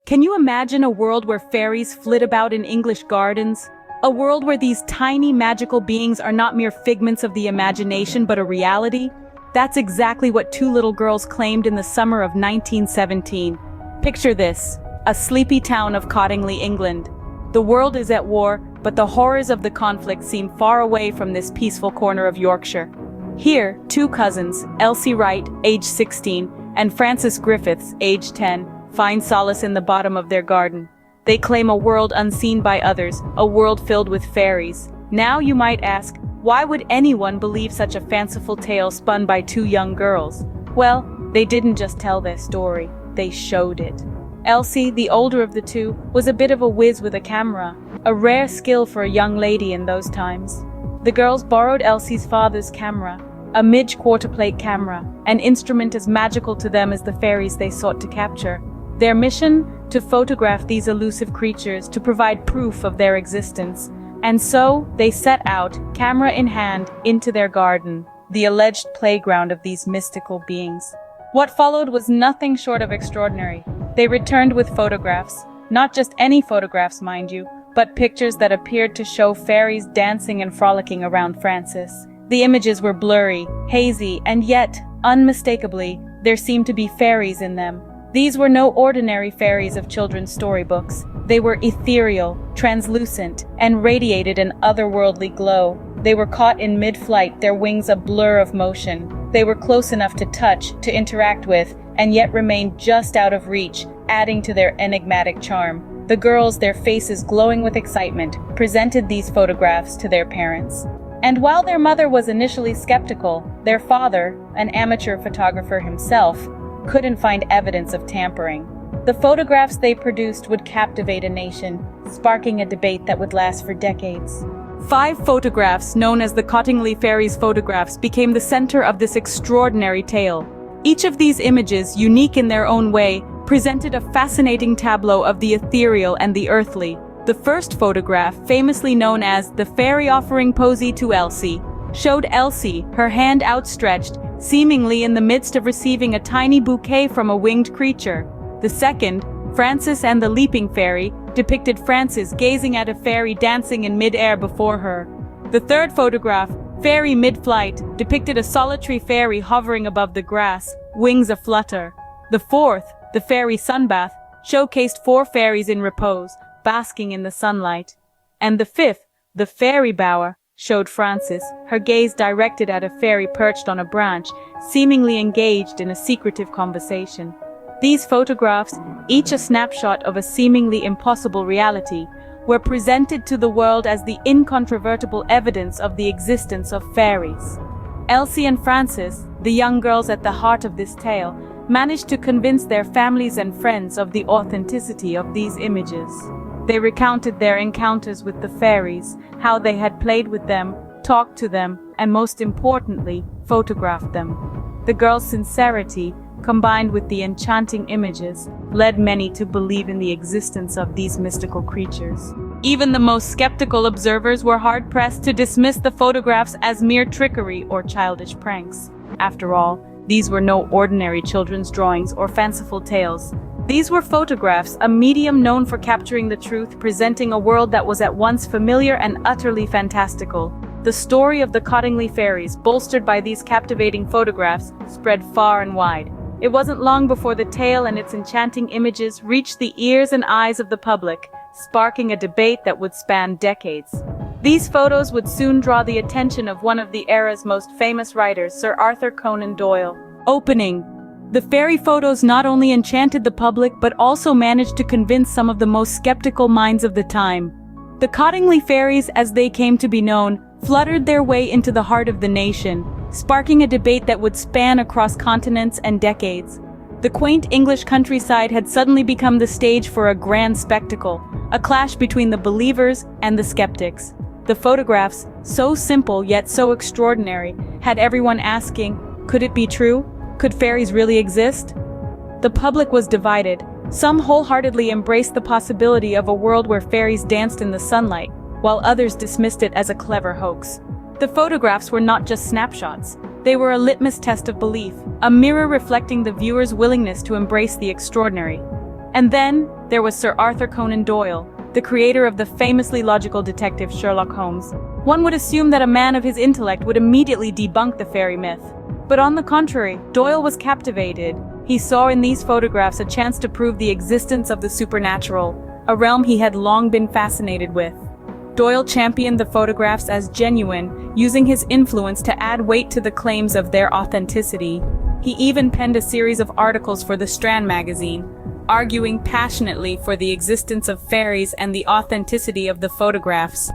Can you imagine a world where fairies flit about in English gardens? A world where these tiny magical beings are not mere figments of the imagination but a reality? That's exactly what two little girls claimed in the summer of 1917. Picture this, a sleepy town of Cottingley, England. The world is at war, but the horrors of the conflict seem far away from this peaceful corner of Yorkshire. Here, two cousins, Elsie Wright, age 16, and Frances Griffiths, age 10, find solace in the bottom of their garden. They claim a world unseen by others, a world filled with fairies. Now you might ask, why would anyone believe such a fanciful tale spun by two young girls? Well, they didn't just tell their story, they showed it. Elsie, the older of the two, was a bit of a whiz with a camera, a rare skill for a young lady in those times. The girls borrowed Elsie's father's camera, a Midge quarter-plate camera, an instrument as magical to them as the fairies they sought to capture. Their mission? To photograph these elusive creatures, to provide proof of their existence. And so, they set out, camera in hand, into their garden, the alleged playground of these mystical beings. What followed was nothing short of extraordinary. They returned with photographs, not just any photographs, mind you, but pictures that appeared to show fairies dancing and frolicking around Frances. The images were blurry, hazy, and yet, unmistakably, there seemed to be fairies in them. These were no ordinary fairies of children's storybooks. They were ethereal, translucent, and radiated an otherworldly glow. They were caught in mid-flight, their wings a blur of motion. They were close enough to touch, to interact with, and yet remained just out of reach, adding to their enigmatic charm. The girls, their faces glowing with excitement, presented these photographs to their parents. And while their mother was initially skeptical, their father, an amateur photographer himself, couldn't find evidence of tampering. The photographs they produced would captivate a nation, sparking a debate that would last for decades. 5 photographs, known as the Cottingley Fairies photographs, became the center of this extraordinary tale. Each of these images, unique in their own way, presented a fascinating tableau of the ethereal and the earthly. The first photograph, famously known as the Fairy Offering Posy to Elsie, showed Elsie, her hand outstretched, seemingly in the midst of receiving a tiny bouquet from a winged creature. The second, Frances and the Leaping Fairy, depicted Frances gazing at a fairy dancing in mid-air before her. The third photograph, Fairy Mid-Flight, depicted a solitary fairy hovering above the grass, wings aflutter. The fourth, the Fairy Sunbath, showcased 4 fairies in repose, basking in the sunlight. And the fifth, the Fairy Bower, showed Frances, her gaze directed at a fairy perched on a branch, seemingly engaged in a secretive conversation. These photographs, each a snapshot of a seemingly impossible reality, were presented to the world as the incontrovertible evidence of the existence of fairies. Elsie and Frances, the young girls at the heart of this tale, managed to convince their families and friends of the authenticity of these images. They recounted their encounters with the fairies, how they had played with them, talked to them, and most importantly, photographed them. The girls' sincerity, combined with the enchanting images, led many to believe in the existence of these mystical creatures. Even the most skeptical observers were hard-pressed to dismiss the photographs as mere trickery or childish pranks. After all, these were no ordinary children's drawings or fanciful tales. These were photographs, a medium known for capturing the truth, presenting a world that was at once familiar and utterly fantastical. The story of the Cottingley Fairies, bolstered by these captivating photographs, spread far and wide. It wasn't long before the tale and its enchanting images reached the ears and eyes of the public, sparking a debate that would span decades. These photos would soon draw the attention of one of the era's most famous writers, Sir Arthur Conan Doyle. Opening. The fairy photos not only enchanted the public but also managed to convince some of the most skeptical minds of the time. The Cottingley Fairies, as they came to be known, fluttered their way into the heart of the nation, sparking a debate that would span across continents and decades. The quaint English countryside had suddenly become the stage for a grand spectacle, a clash between the believers and the skeptics. The photographs, so simple yet so extraordinary, had everyone asking, could it be true? Could fairies really exist? The public was divided. Some wholeheartedly embraced the possibility of a world where fairies danced in the sunlight, while others dismissed it as a clever hoax. The photographs were not just snapshots. They were a litmus test of belief, a mirror reflecting the viewer's willingness to embrace the extraordinary. And then, there was Sir Arthur Conan Doyle, the creator of the famously logical detective Sherlock Holmes. One would assume that a man of his intellect would immediately debunk the fairy myth. But on the contrary, Doyle was captivated. He saw in these photographs a chance to prove the existence of the supernatural, a realm he had long been fascinated with. Doyle championed the photographs as genuine, using his influence to add weight to the claims of their authenticity. He even penned a series of articles for the Strand magazine, arguing passionately for the existence of fairies and the authenticity of the photographs.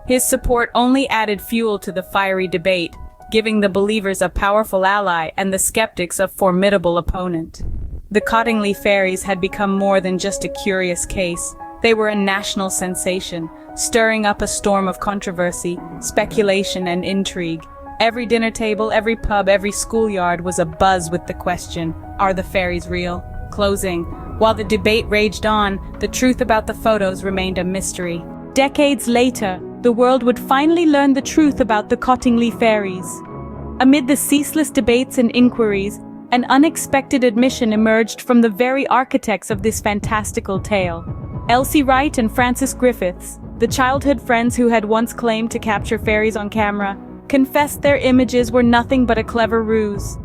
His support only added fuel to the fiery debate, giving the believers a powerful ally and the skeptics a formidable opponent. The Cottingley Fairies had become more than just a curious case. They were a national sensation, stirring up a storm of controversy, speculation, and intrigue. Every dinner table, every pub, every schoolyard was abuzz with the question, are the fairies real? Closing. While the debate raged on, the truth about the photos remained a mystery. Decades later, the world would finally learn the truth about the Cottingley Fairies. Amid the ceaseless debates and inquiries, an unexpected admission emerged from the very architects of this fantastical tale. Elsie Wright and Francis Griffiths, the childhood friends who had once claimed to capture fairies on camera, confessed their images were nothing but a clever ruse.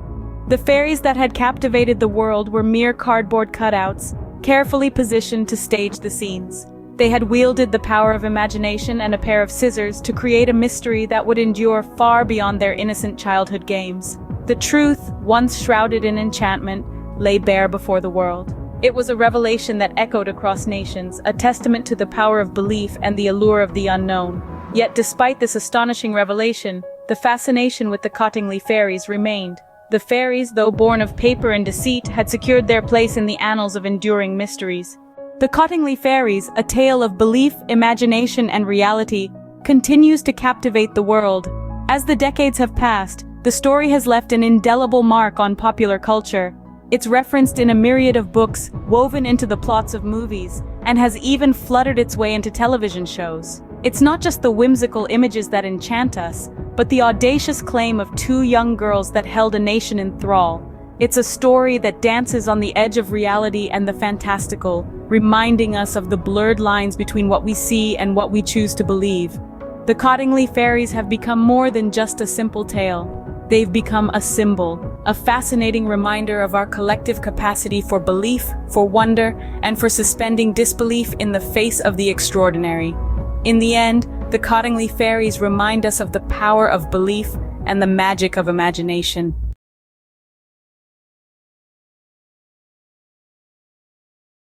The fairies that had captivated the world were mere cardboard cutouts, carefully positioned to stage the scenes. They had wielded the power of imagination and a pair of scissors to create a mystery that would endure far beyond their innocent childhood games. The truth, once shrouded in enchantment, lay bare before the world. It was a revelation that echoed across nations, a testament to the power of belief and the allure of the unknown. Yet despite this astonishing revelation, the fascination with the Cottingley Fairies remained. The fairies, though born of paper and deceit, had secured their place in the annals of enduring mysteries. The Cottingley Fairies, a tale of belief, imagination, and reality, continues to captivate the world. As the decades have passed, the story has left an indelible mark on popular culture. It's referenced in a myriad of books, woven into the plots of movies, and has even fluttered its way into television shows. It's not just the whimsical images that enchant us, but the audacious claim of two young girls that held a nation in thrall. It's a story that dances on the edge of reality and the fantastical, reminding us of the blurred lines between what we see and what we choose to believe. The Cottingley Fairies have become more than just a simple tale. They've become a symbol, a fascinating reminder of our collective capacity for belief, for wonder, and for suspending disbelief in the face of the extraordinary. In the end, the Cottingley Fairies remind us of the power of belief and the magic of imagination.